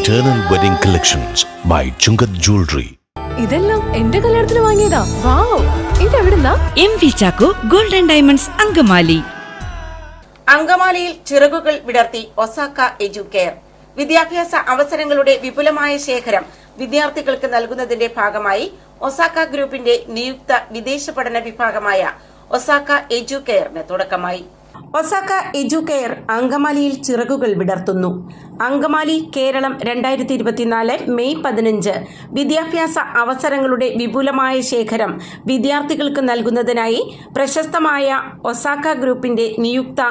Eternal Wedding Collections by Chungat Jewelry. ഇതെല്ലാം എന്റെ കല്യാണത്തിന് വാങ്ങിയതാ. വാവ്, ഇതെവിടുന്നാ? MV Chacko golden diamonds Angamaly. അങ്കമാലിയിൽ ചിറകുകൾ വിടർത്തി ഒസാക്ക എഡ്യൂക്കെയർ. വിദ്യാഭ്യാസ അവസരങ്ങളുടെ വിപുലമായ ശേഖരം വിദ്യാർത്ഥികൾക്ക് നൽകുന്നതിന്റെ ഭാഗമായി ഒസാക്ക ഗ്രൂപ്പിന്റെ നിയുക്ത വിദേശ പഠന വിഭാഗമായ ഒസാക്ക എഡ്യൂക്കെയറിന് തുടക്കമായി. ഒസാക്ക എഡ്യൂക്കെയർ അങ്കമാലിയിൽ ചിറകുകൾ വിടർത്തുന്നു. അങ്കമാലി കേരളം 2024 മെയ് 15 വിദ്യാഭ്യാസ അവസരങ്ങളുടെ വിപുലമായ ശേഖരം വിദ്യാർത്ഥികൾക്ക് നൽകുന്നതിനായി പ്രശസ്തമായ ഒസാക്ക ഗ്രൂപ്പിന്റെ നിയുക്ത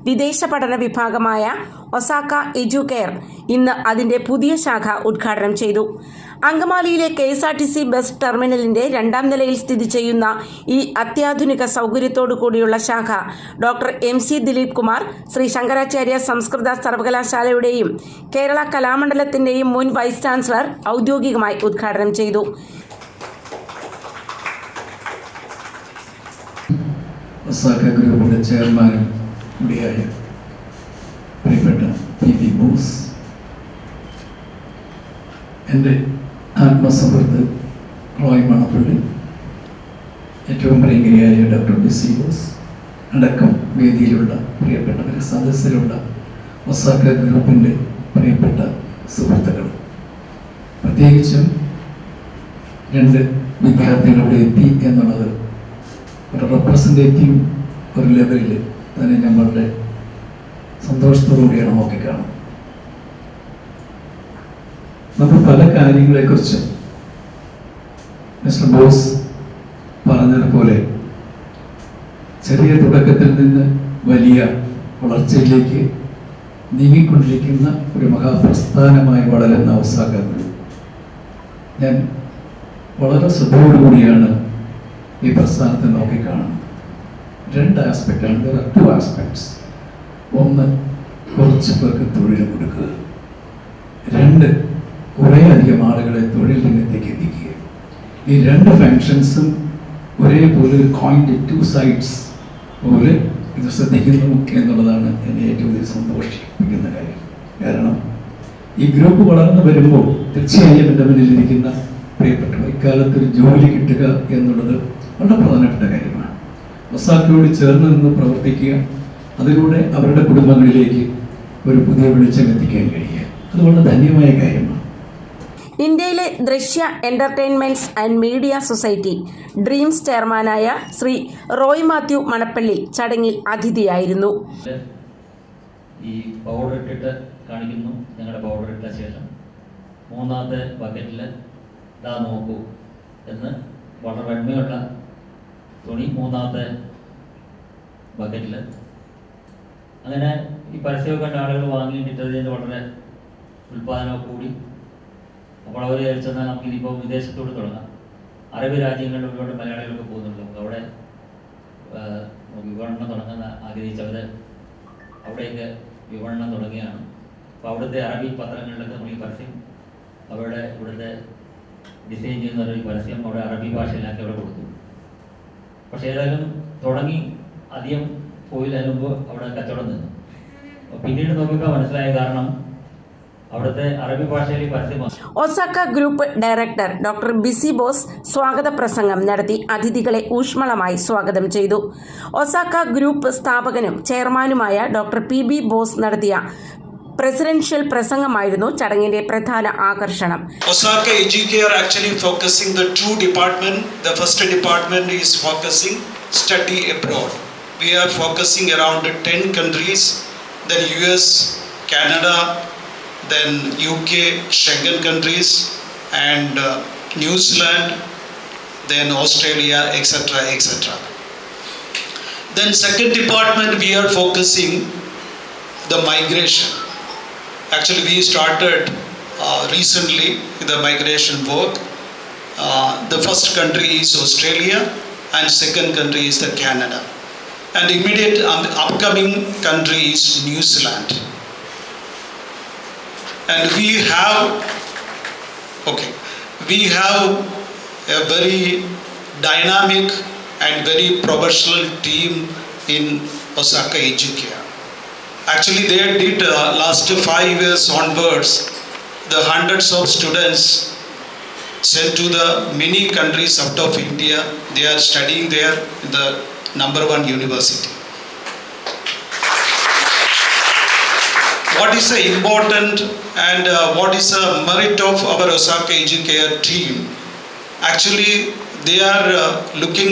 വിദേശ പഠന വിഭാഗമായ ഒസാക്ക എഡ്യൂക്കെയർ ഇന്ന് അതിന്റെ പുതിയ ശാഖ ഉദ്ഘാടനം ചെയ്തു. അങ്കമാലിയിലെ KSRTC ബസ് ടെർമിനലിന്റെ 2ാം നിലയിൽ സ്ഥിതി ചെയ്യുന്ന ഈ അത്യാധുനിക സൗകര്യത്തോടു കൂടിയുള്ള ശാഖ ഡോക്ടർ MC ദിലീപ് കുമാർ ശ്രീ ശങ്കരാചാര്യ സംസ്കൃത സർവകലാശാലയുടെയും കേരള കലാമണ്ഡലത്തിന്റെയും മുൻ വൈസ് ചാൻസലർ ഔദ്യോഗികമായി ഉദ്ഘാടനം ചെയ്തു. ഒസാക്ക ഗ്രൂപ്പിന്റെ ചെയർമാനും കൂടിയായ പ്രിയപ്പെട്ട PB ബോസ്, എൻ്റെ ആത്മസുഹൃത്ത് റോയ് മണപ്പള്ളി, ഏറ്റവും പ്രിയങ്കരിയായ ഡോക്ടർ BC ബോസ് അടക്കം വേദിയിലുള്ള പ്രിയപ്പെട്ടവരെ, സദസ്സിലുള്ള ഒസാക്ക ഗ്രൂപ്പിൻ്റെ പ്രിയപ്പെട്ട സുഹൃത്തുക്കൾ, പ്രത്യേകിച്ചും 2 വിദ്യാർത്ഥികളുടെ എത്തി എന്നുള്ളത് ഒരു റെപ്രസെൻറ്റേറ്റീവ് ഒരു ലെവലിൽ തന്നെ നമ്മളുടെ സന്തോഷത്തോടുകൂടിയാണ് നോക്കിക്കാണും. നമ്മൾ പല കാര്യങ്ങളെക്കുറിച്ചും മിസ്റ്റർ ബോസ് പറഞ്ഞതുപോലെ ചെറിയ തുടക്കത്തിൽ നിന്ന് വലിയ വളർച്ചയിലേക്ക് നീങ്ങിക്കൊണ്ടിരിക്കുന്ന ഒരു മഹാപ്രസ്ഥാനമായി വളരുന്ന ഒസാക്ക ഗ്രൂപ്പ്. ഞാൻ വളരെ ശ്രദ്ധയോടുകൂടിയാണ് ഈ പ്രസ്ഥാനത്തെ നോക്കിക്കാണുന്നത്. 2 ആസ്പെക്റ്റാണ്, there are 2 aspects. ഒന്ന്, കുറച്ച് പേർക്ക് തൊഴിൽ കൊടുക്കുക. 2, കുറേ അധികം ആളുകളെ തൊഴിൽ രംഗത്തേക്ക് എത്തിക്കുക. ഈ 2 ഫങ്ഷൻസും ഒരേപോലെ ഒരു കോയിൻ്റെ 2 സൈഡ്സ് പോലെ ഇത് ശ്രദ്ധിക്കുന്നു എന്നുള്ളതാണ് എന്നെ ഏറ്റവും കൂടുതൽ സന്തോഷിപ്പിക്കുന്ന കാര്യം. കാരണം ഈ ഗ്രൂപ്പ് വളർന്നു വരുമ്പോൾ തീർച്ചയായും എൻ്റെ മുന്നിലിരിക്കുന്ന പ്രിയപ്പെട്ടവർ ഇക്കാലത്ത് ഒരു ജോലി കിട്ടുക എന്നുള്ളത് വളരെ പ്രധാനപ്പെട്ട കാര്യമാണ്. ഒസാക്കയോട് ചേർന്ന് നിന്ന് പ്രവർത്തിക്കുക, അതിലൂടെ അവരുടെ കുടുംബങ്ങളിലേക്ക് ഒരു പുതിയ വെളിച്ചം എത്തിക്കാൻ കഴിയുക, അത് വളരെ ധന്യമായ കാര്യമാണ്. ഇന്ത്യയിലെ ദൃശ്യ entertainments and media society dreams ചെയർമാനായ ശ്രീ റോയ് മാത്യു മണപ്പള്ളി ചടങ്ങിൽ അതിഥിയായിരുന്നു. ഈ പൗഡർ ഇട്ടിട്ട് കാണിക്കുന്നു. ഞങ്ങളുടെ പൗഡർ ഇട്ട ശേഷം 3ാമത്തെ ബക്കറ്റിൽ ഇതാ നോക്കൂ എന്ന് വളരെ വെണ്മയുള്ള തുണി 3ാമത്തെ ബക്കറ്റിൽ. അങ്ങനെ ഈ പരസ്യമൊക്കെ കണ്ട ആളുകൾ വാങ്ങിയിട്ടിട്ടതിൻ്റെ വളരെ ഉൽപ്പാദനമൊക്കെ കൂടി. അപ്പോൾ അവർ വിചാരിച്ചെന്നാൽ നമുക്കിതിപ്പോൾ വിദേശത്തോട് തുടങ്ങാം. അറബ് രാജ്യങ്ങളിൽ ഒരുപാട് മലയാളികളൊക്കെ പോകുന്നുണ്ട്. നമുക്ക് അവിടെ വിപണനം തുടങ്ങാൻ ആഗ്രഹിച്ചവർ അവിടെയൊക്കെ വിപണനം തുടങ്ങിയാണ്. അപ്പോൾ അവിടുത്തെ അറബി പത്രങ്ങളിലൊക്കെ നമ്മൾ ഈ പരസ്യം അവരുടെ ഇവിടുത്തെ ഡിസൈൻ ചെയ്യുന്ന ഒരു പരസ്യം അവിടെ അറബി ഭാഷയിലാക്കി അവിടെ കൊടുത്തു. പക്ഷേ ഏതായാലും തുടങ്ങി അധികം പോയില്ല. മുമ്പ് അവിടെ കച്ചവടം നിന്നു. പിന്നീട് നോക്കിയപ്പോൾ മനസ്സിലായ കാരണം അവിടുത്തെ അറബി ഭാഷയിൽ പരസ്യം. Osaka group director doctor BC boss സ്വാഗത പ്രസംഗം നടത്തി അതിഥികളെ ഊഷ്മളമായി സ്വാഗതം ചെയ്തു. ഒസാക്ക ഗ്രൂപ്പ് സ്ഥാപകനും ചെയർമാനുമായ ഡോക്ടർ PB ബോസ് നടത്തിയ പ്രസിഡൻഷ്യൽ പ്രസംഗമായിരുന്നു ചടങ്ങിന്റെ പ്രധാന ആകർഷണം. Osaka Educare actually focusing the 2 department. The first department is focusing study abroad. We are focusing around 10 countries, then US, Canada, then UK, Schengen countries, and New Zealand, then Australia, etc., etc. Then second department we are focusing the migration. Actually we started recently the migration work. The first country is Australia and second country is the Canada, and immediate upcoming country is New Zealand. And we have a very dynamic and very professional team in Osaka Educare. Actually they did last 5 years onwards the hundreds of students sent to the many countries out of India. They are studying there in the #1 university. What is the important and what is the merit of our Osaka Educare team? Actually, they are looking,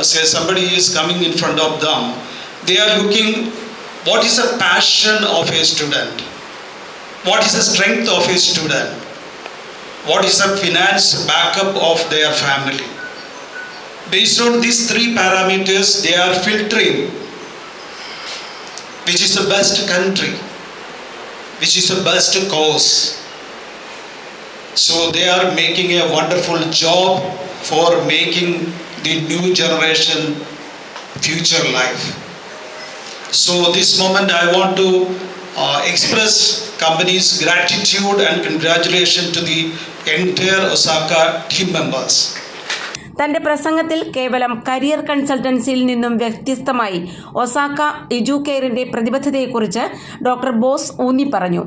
say somebody is coming in front of them, they are looking what is the passion of a student, what is the strength of a student, what is the finance backup of their family. Based on these 3 parameters, they are filtering which is the best country, which is the best cause. So they are making a wonderful job for making the new generation future life. So this moment I want to express company's gratitude and congratulations to the entire Osaka team members. തന്റെ പ്രസംഗത്തിൽ കേവലം career കൺസൾട്ടൻസിയിൽ നിന്നും വ്യത്യസ്തമായി Osaka എഡ്യൂക്കെയറിന്റെ പ്രതിബദ്ധതയെക്കുറിച്ച് doctor boss ഊന്നി പറഞ്ഞു.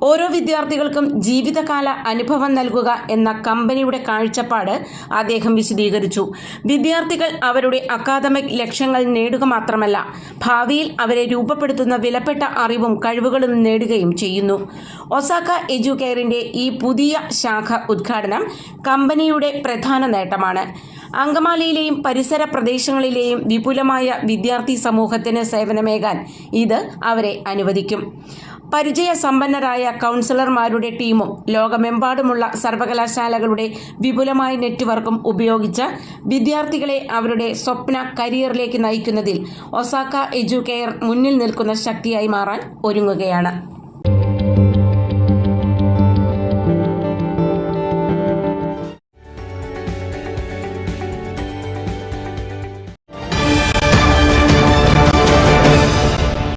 ഓരോ വിദ്യാർത്ഥികൾക്കും ജീവിതകാല അനുഭവം നൽകുക എന്ന കമ്പനിയുടെ കാഴ്ചപ്പാട് അദ്ദേഹം വിശദീകരിച്ചു. വിദ്യാർത്ഥികൾ അവരുടെ അക്കാദമിക് ലക്ഷ്യങ്ങൾ നേടുക മാത്രമല്ല, ഭാവിയിൽ അവരെ രൂപപ്പെടുത്തുന്ന വിലപ്പെട്ട അറിവും കഴിവുകളും നേടുകയും ചെയ്യുന്നു. ഒസാക്ക എഡ്യൂക്കെയറിന്റെ ഈ പുതിയ ശാഖ ഉദ്ഘാടനം കമ്പനിയുടെ പ്രധാന നേട്ടമാണ്. അങ്കമാലിയിലെയും പരിസര പ്രദേശങ്ങളിലെയും വിപുലമായ വിദ്യാർത്ഥി സമൂഹത്തിന് സേവനമേകാൻ ഇത് അവരെ അനുവദിക്കും. പരിചയസമ്പന്നരായ കൗൺസിലർമാരുടെ ടീമും ലോകമെമ്പാടുമുള്ള സർവകലാശാലകളുടെ വിപുലമായ നെറ്റ്വർക്കും ഉപയോഗിച്ച് വിദ്യാർത്ഥികളെ അവരുടെ സ്വപ്ന കരിയറിലേക്ക് നയിക്കുന്നതിൽ ഒസാക്ക എഡ്യൂക്കെയർ മുന്നിൽ നിൽക്കുന്ന ശക്തിയായി മാറാൻ ഒരുങ്ങുകയാണ്.